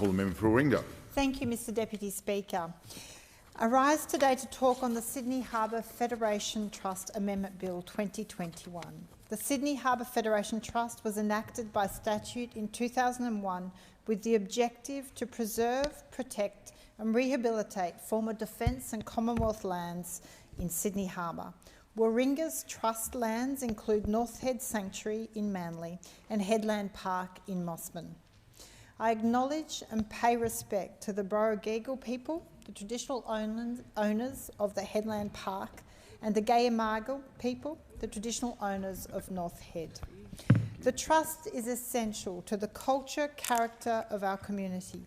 call the member for Warringah. Thank you, Mr Deputy Speaker. I rise today to talk on the Sydney Harbour Federation Trust Amendment Bill 2021. The Sydney Harbour Federation Trust was enacted by statute in 2001 with the objective to preserve, protect and rehabilitate former Defence and Commonwealth lands in Sydney Harbour. Warringah's trust lands include North Head Sanctuary in Manly and Headland Park in Mossman. I acknowledge and pay respect to the Borroloogigal people, the traditional owners of the Headland Park, and the Gayamargal people, the traditional owners of North Head. The Trust is essential to the culture, character of our community.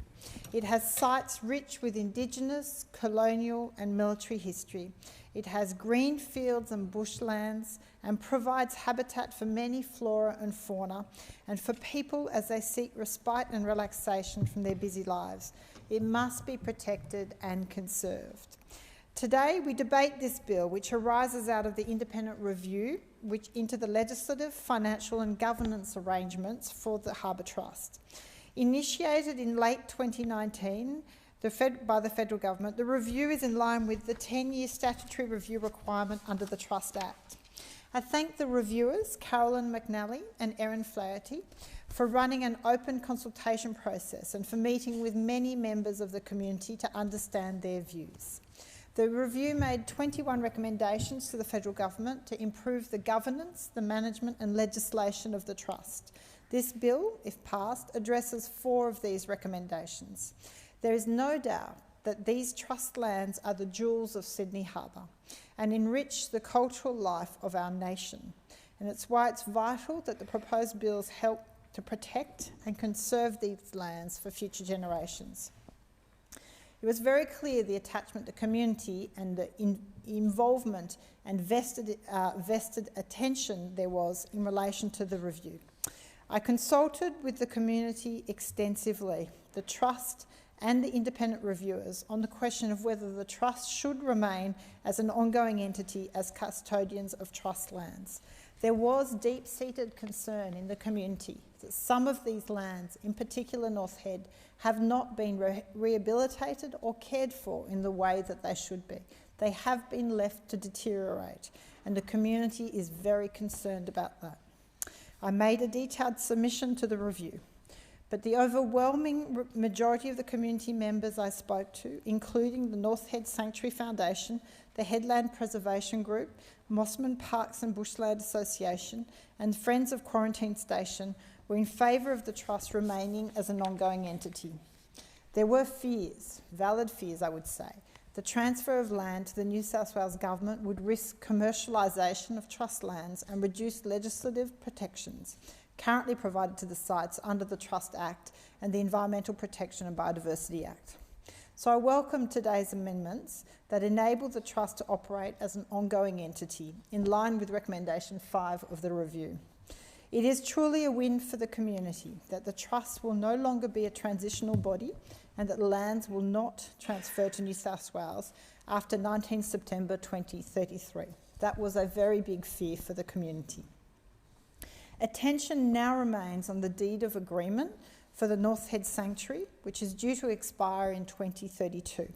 It has sites rich with Indigenous, colonial and military history. It has green fields and bushlands and provides habitat for many flora and fauna and for people as they seek respite and relaxation from their busy lives. It must be protected and conserved. Today we debate this bill, which arises out of the independent review into the legislative, financial and governance arrangements for the Harbour Trust. Initiated in late 2019 by the federal government, the review is in line with the 10-year statutory review requirement under the Trust Act. I thank the reviewers, Carolyn McNally and Erin Flaherty, for running an open consultation process and for meeting with many members of the community to understand their views. The review made 21 recommendations to the federal government to improve the governance, the management and legislation of the Trust. This bill, if passed, addresses 4 of these recommendations. There is no doubt that these trust lands are the jewels of Sydney Harbour and enrich the cultural life of our nation. And it's why it's vital that the proposed bills help to protect and conserve these lands for future generations. It was very clear the attachment to community and the involvement and vested attention there was in relation to the review. I consulted with the community extensively, the Trust and the independent reviewers on the question of whether the Trust should remain as an ongoing entity as custodians of trust lands. There was deep-seated concern in the community that some of these lands, in particular North Head, have not been rehabilitated or cared for in the way that they should be. They have been left to deteriorate, and the community is very concerned about that. I made a detailed submission to the review, but the overwhelming majority of the community members I spoke to, including the North Head Sanctuary Foundation, the Headland Preservation Group, Mossman Parks and Bushland Association and Friends of Quarantine Station, were in favour of the Trust remaining as an ongoing entity. There were fears, valid fears I would say. The transfer of land to the New South Wales Government would risk commercialisation of trust lands and reduce legislative protections currently provided to the sites under the Trust Act and the Environmental Protection and Biodiversity Act. So I welcome today's amendments that enable the Trust to operate as an ongoing entity in line with recommendation 5 of the review. It is truly a win for the community that the Trust will no longer be a transitional body and that the lands will not transfer to New South Wales after 19 September 2033. That was a very big fear for the community. Attention now remains on the deed of agreement for the North Head Sanctuary, which is due to expire in 2032,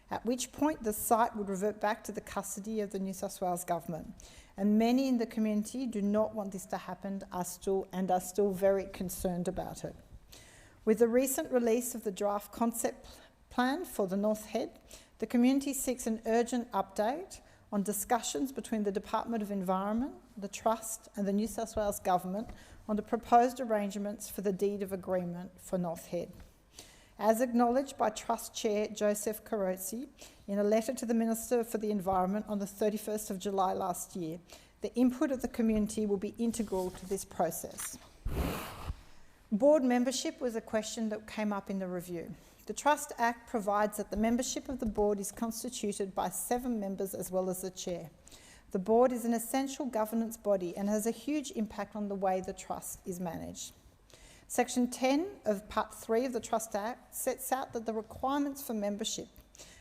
at which point the site would revert back to the custody of the New South Wales Government. And many in the community do not want this to happen are still very concerned about it. With the recent release of the draft concept plan for the North Head, the community seeks an urgent update on discussions between the Department of Environment, the Trust and the New South Wales Government on the proposed arrangements for the deed of agreement for North Head. As acknowledged by Trust Chair Joseph Carozzi in a letter to the Minister for the Environment on the 31st of July last year, the input of the community will be integral to this process. Board membership was a question that came up in the review. The Trust Act provides that the membership of the board is constituted by 7 members as well as the chair. The board is an essential governance body and has a huge impact on the way the Trust is managed. Section 10 of Part 3 of the Trust Act sets out that the requirements for membership,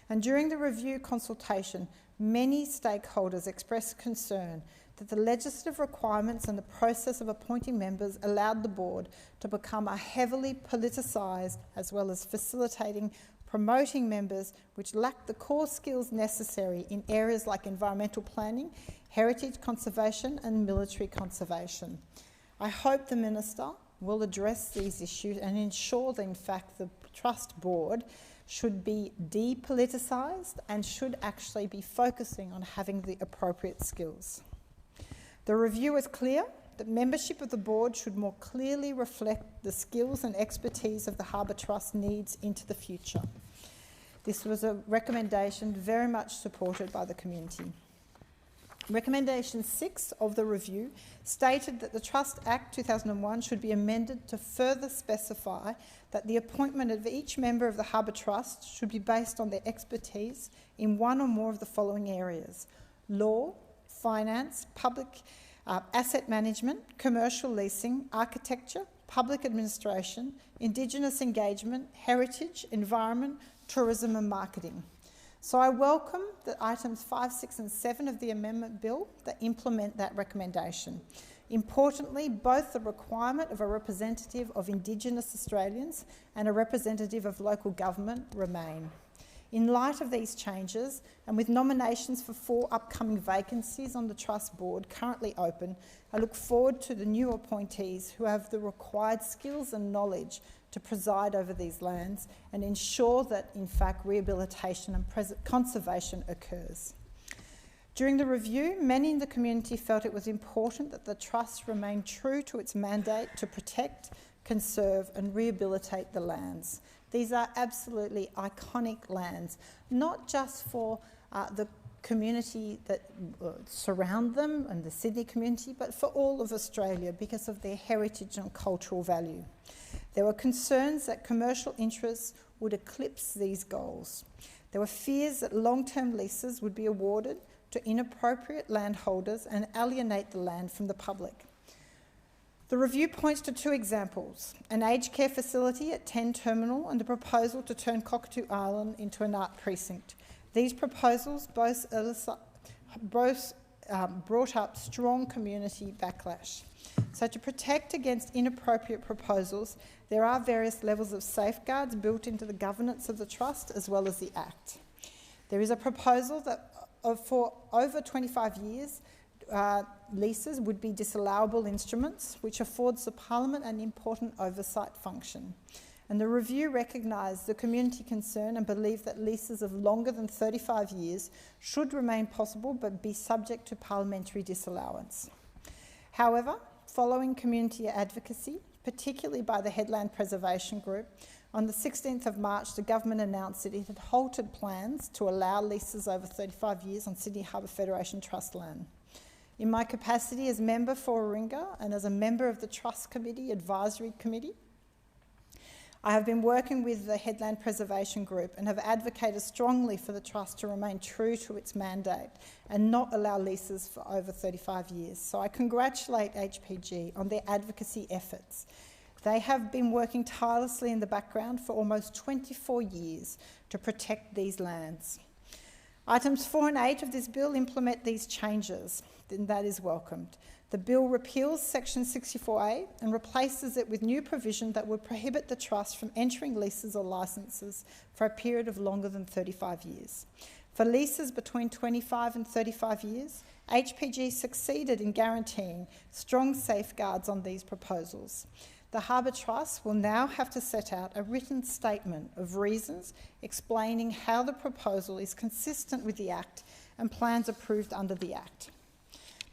and during the review consultation, many stakeholders expressed concern that the legislative requirements and the process of appointing members allowed the board to become a heavily politicised, as well as facilitating promoting members which lacked the core skills necessary in areas like environmental planning, heritage conservation and military conservation. I hope the Minister will address these issues and ensure that in fact the Trust Board should be depoliticised and should actually be focusing on having the appropriate skills. The review is clear that membership of the board should more clearly reflect the skills and expertise of the Harbour Trust needs into the future. This was a recommendation very much supported by the community. Recommendation 6 of the review stated that the Trust Act 2001 should be amended to further specify that the appointment of each member of the Harbour Trust should be based on their expertise in one or more of the following areas: law, finance, public asset management, commercial leasing, architecture, public administration, Indigenous engagement, heritage, environment, tourism and marketing. So I welcome that items 5, 6 and 7 of the amendment bill that implement that recommendation. Importantly, both the requirement of a representative of Indigenous Australians and a representative of local government remain. In light of these changes, and with nominations for 4 upcoming vacancies on the Trust Board currently open, I look forward to the new appointees who have the required skills and knowledge to preside over these lands and ensure that, in fact, rehabilitation and conservation occurs. During the review, many in the community felt it was important that the Trust remain true to its mandate to protect, conserve and rehabilitate the lands. These are absolutely iconic lands, not just for the community that surround them and the Sydney community, but for all of Australia because of their heritage and cultural value. There were concerns that commercial interests would eclipse these goals. There were fears that long-term leases would be awarded to inappropriate landholders and alienate the land from the public. The review points to 2 examples: an aged care facility at 10 Terminal and a proposal to turn Cockatoo Island into an art precinct. These proposals both brought up strong community backlash. So to protect against inappropriate proposals, there are various levels of safeguards built into the governance of the Trust as well as the Act. There is a proposal that for over 25 years, leases would be disallowable instruments, which affords the Parliament an important oversight function. And the review recognised the community concern and believed that leases of longer than 35 years should remain possible but be subject to parliamentary disallowance. However, following community advocacy, particularly by the Headland Preservation Group, on the 16th of March, the government announced that it had halted plans to allow leases over 35 years on Sydney Harbour Federation Trust land. In my capacity as member for Warringah and as a member of the Trust Committee Advisory Committee, I have been working with the Headland Preservation Group and have advocated strongly for the Trust to remain true to its mandate and not allow leases for over 35 years. So I congratulate HPG on their advocacy efforts. They have been working tirelessly in the background for almost 24 years to protect these lands. Items 4 and 8 of this bill implement these changes, and that is welcomed. The bill repeals Section 64A and replaces it with new provision that would prohibit the Trust from entering leases or licences for a period of longer than 35 years. For leases between 25 and 35 years, HPG succeeded in guaranteeing strong safeguards on these proposals. The Harbour Trust will now have to set out a written statement of reasons explaining how the proposal is consistent with the Act and plans approved under the Act.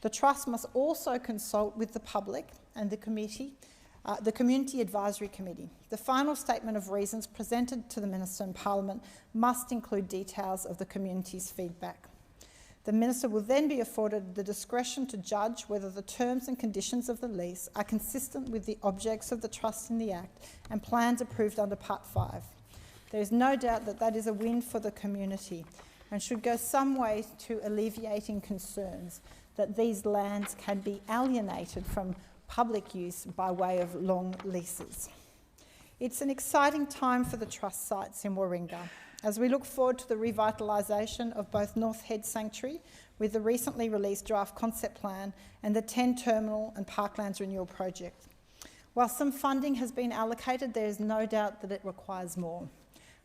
The Trust must also consult with the public and the Community Advisory Committee. The final statement of reasons presented to the Minister and Parliament must include details of the community's feedback. The Minister will then be afforded the discretion to judge whether the terms and conditions of the lease are consistent with the objects of the Trust in the Act and plans approved under Part 5. There is no doubt that that is a win for the community and should go some way to alleviating concerns that these lands can be alienated from public use by way of long leases. It's an exciting time for the Trust sites in Warringah as we look forward to the revitalisation of both North Head Sanctuary with the recently released draft concept plan and the 10 terminal and parklands renewal project. While some funding has been allocated, there is no doubt that it requires more.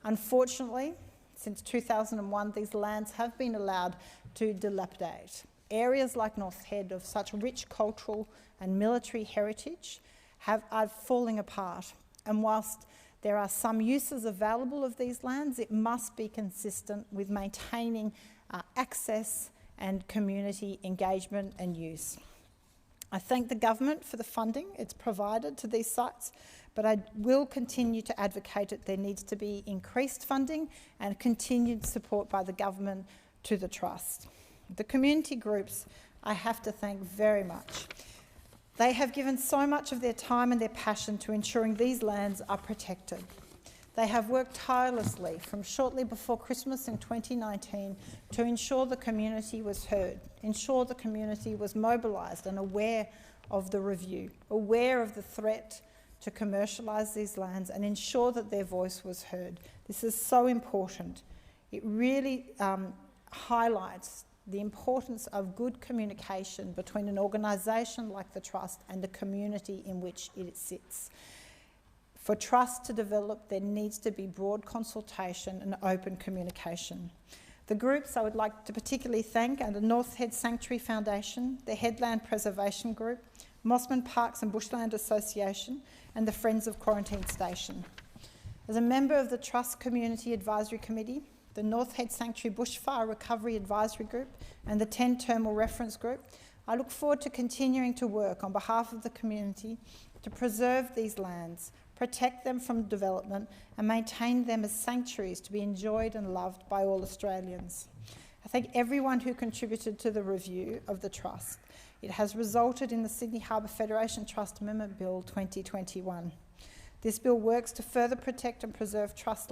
Unfortunately, since 2001, these lands have been allowed to dilapidate. Areas like North Head of such rich cultural and military heritage are falling apart. And whilst there are some uses available of these lands, it must be consistent with maintaining access and community engagement and use. I thank the government for the funding it's provided to these sites, but I will continue to advocate that there needs to be increased funding and continued support by the government to the Trust. The community groups I have to thank very much. They have given so much of their time and their passion to ensuring these lands are protected. They have worked tirelessly from shortly before Christmas in 2019 to ensure the community was heard, ensure the community was mobilised and aware of the review, aware of the threat to commercialise these lands and ensure that their voice was heard. This is so important. It really highlights the importance of good communication between an organisation like the Trust and the community in which it sits. For Trust to develop, there needs to be broad consultation and open communication. The groups I would like to particularly thank are the North Head Sanctuary Foundation, the Headland Preservation Group, Mossman Parks and Bushland Association, and the Friends of Quarantine Station. As a member of the Trust Community Advisory Committee, the North Head Sanctuary Bushfire Recovery Advisory Group and the 10 Terminal Reference Group, I look forward to continuing to work on behalf of the community to preserve these lands, protect them from development and maintain them as sanctuaries to be enjoyed and loved by all Australians. I thank everyone who contributed to the review of the Trust. It has resulted in the Sydney Harbour Federation Trust Amendment Bill 2021. This bill works to further protect and preserve Trust